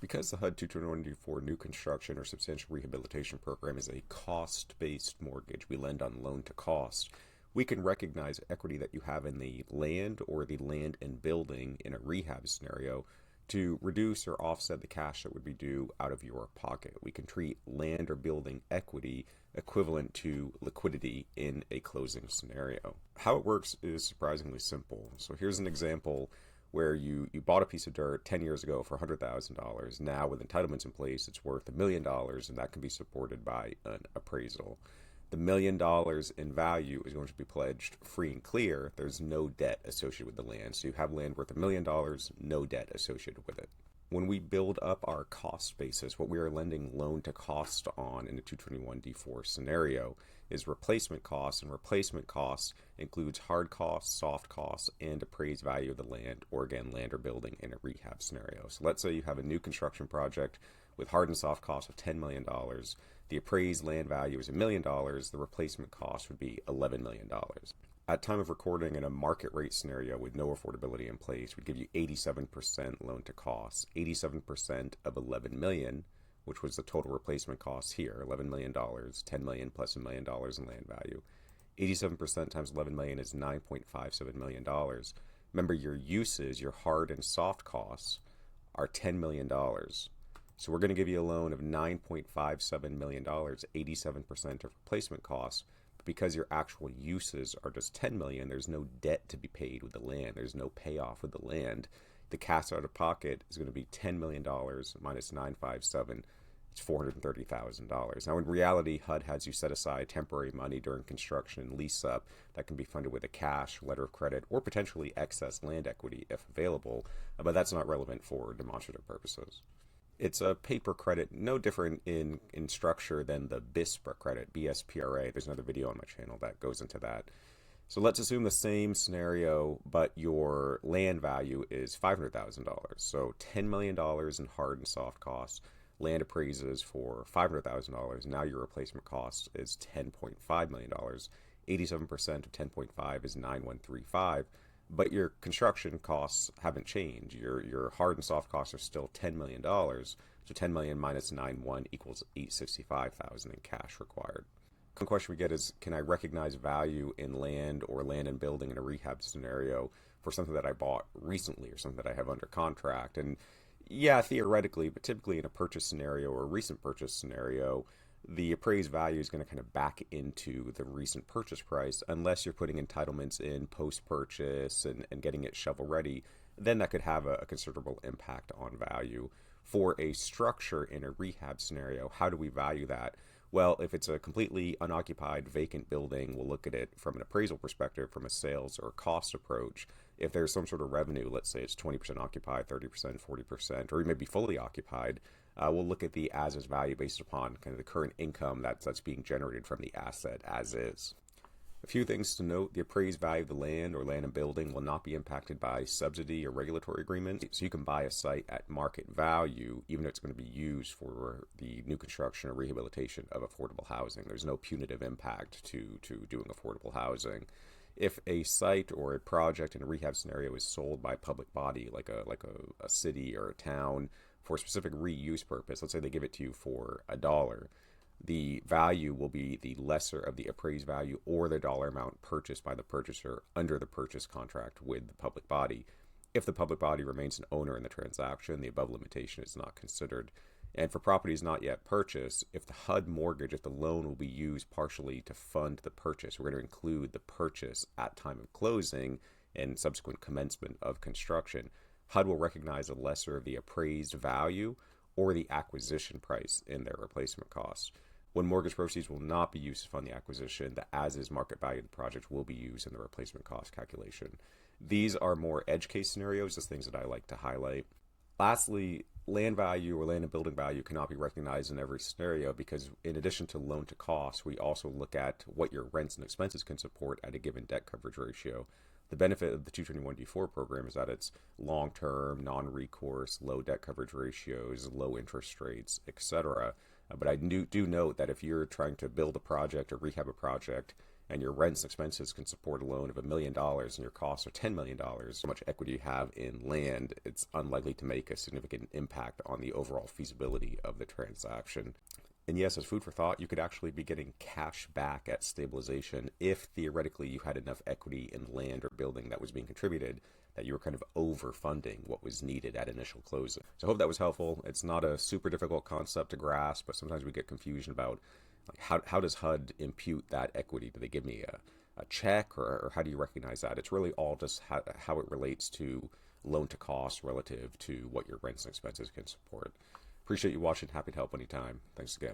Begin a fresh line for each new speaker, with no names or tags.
Because the HUD 221D4 new construction or substantial rehabilitation program is a cost-based mortgage, we lend on loan to cost, we can recognize equity that you have in the land or the land and building in a rehab scenario to reduce or offset the cash that would be due out of your pocket. We can treat land or building equity equivalent to liquidity in a closing scenario. How it works is surprisingly simple. So here's an example where you bought a piece of dirt 10 years ago for $100,000. Now with entitlements in place, it's worth $1 million, and that can be supported by an appraisal. The $1 million in value is going to be pledged free and clear. There's no debt associated with the land. So you have land worth $1 million, no debt associated with it. When we build up our cost basis, what we are lending loan to cost on in the 221D4 scenario is replacement costs, and replacement costs includes hard costs, soft costs, and appraised value of the land, or again, land or building in a rehab scenario. So let's say you have a new construction project with hard and soft costs of $10 million. The appraised land value is $1 million. The replacement cost would be $11 million. At time of recording, in a market rate scenario with no affordability in place, we'd give you 87% loan to cost. 87% of $11 million, which was the total replacement cost here, $11 million, $10 million plus $1 million in land value. 87% times $11 million is $9.57 million. Remember, your uses, your hard and soft costs, are $10 million. So we're going to give you a loan of $9.57 million, 87% of replacement costs. Because your actual uses are just $10 million, there's no debt to be paid with the land. There's no payoff with the land. The cash out of pocket is going to be $10 million minus 957. It's $430,000. Now, in reality, HUD has you set aside temporary money during construction and lease up that can be funded with a cash, letter of credit, or potentially excess land equity if available, but that's not relevant for demonstrative purposes. It's a paper credit, no different in structure than the BSPRA credit, BSPRA. There's another video on my channel that goes into that. So let's assume the same scenario, but your land value is $500,000. So $10 million in hard and soft costs. Land appraises for $500,000. Now your replacement cost is $10.5 million. 87% of 10.5 is 9135. But your construction costs haven't changed. Your hard and soft costs are still $10 million. So 10 million minus 91 equals 865,000 in cash required. One question we get is, can I recognize value in land or land and building in a rehab scenario for something that I bought recently or something that I have under contract? And yeah, theoretically, but typically in a purchase scenario or a recent purchase scenario, the appraised value is going to kind of back into the recent purchase price unless you're putting entitlements in post-purchase and getting it shovel ready. Then that could have a considerable impact on value. For a structure in a rehab scenario, how do we value that? Well, if it's a completely unoccupied vacant building, we'll look at it from an appraisal perspective, from a sales or cost approach. If there's some sort of revenue, let's say it's 20% occupied, 30%, 40%, or it may be fully occupied, we'll look at the as-is value based upon kind of the current income that's being generated from the asset as is. A few things to note: the appraised value of the land or land and building will not be impacted by subsidy or regulatory agreement. So you can buy a site at market value, even though it's going to be used for the new construction or rehabilitation of affordable housing. There's no punitive impact to doing affordable housing. If a site or a project in a rehab scenario is sold by a public body, like a city or a town, for a specific reuse purpose, let's say they give it to you for $1, the value will be the lesser of the appraised value or the dollar amount purchased by the purchaser under the purchase contract with the public body. If the public body remains an owner in the transaction, the above limitation is not considered. And for properties not yet purchased, if the HUD mortgage, if the loan will be used partially to fund the purchase, we're going to include the purchase at time of closing and subsequent commencement of construction. HUD will recognize a lesser of the appraised value or the acquisition price in their replacement costs. When mortgage proceeds will not be used to fund the acquisition, the as-is market value of the project will be used in the replacement cost calculation. These are more edge case scenarios, just things that I like to highlight. Lastly, land value or land and building value cannot be recognized in every scenario because in addition to loan to cost, we also look at what your rents and expenses can support at a given debt coverage ratio. The benefit of the 221D4 program is that it's long-term, non-recourse, low debt coverage ratios, low interest rates, etc. But I do note that if you're trying to build a project or rehab a project and your rents and expenses can support a loan of $1 million and your costs are $10 million, how much equity you have in land, it's unlikely to make a significant impact on the overall feasibility of the transaction. And yes, as food for thought, you could actually be getting cash back at stabilization if theoretically you had enough equity in land or building that was being contributed that you were kind of overfunding what was needed at initial closing. So I hope that was helpful. It's not a super difficult concept to grasp, but sometimes we get confusion about like how does HUD impute that equity? Do they give me a check, or how do you recognize that? It's really all just how it relates to loan to cost relative to what your rents and expenses can support. Appreciate you watching. Happy to help anytime. Thanks again.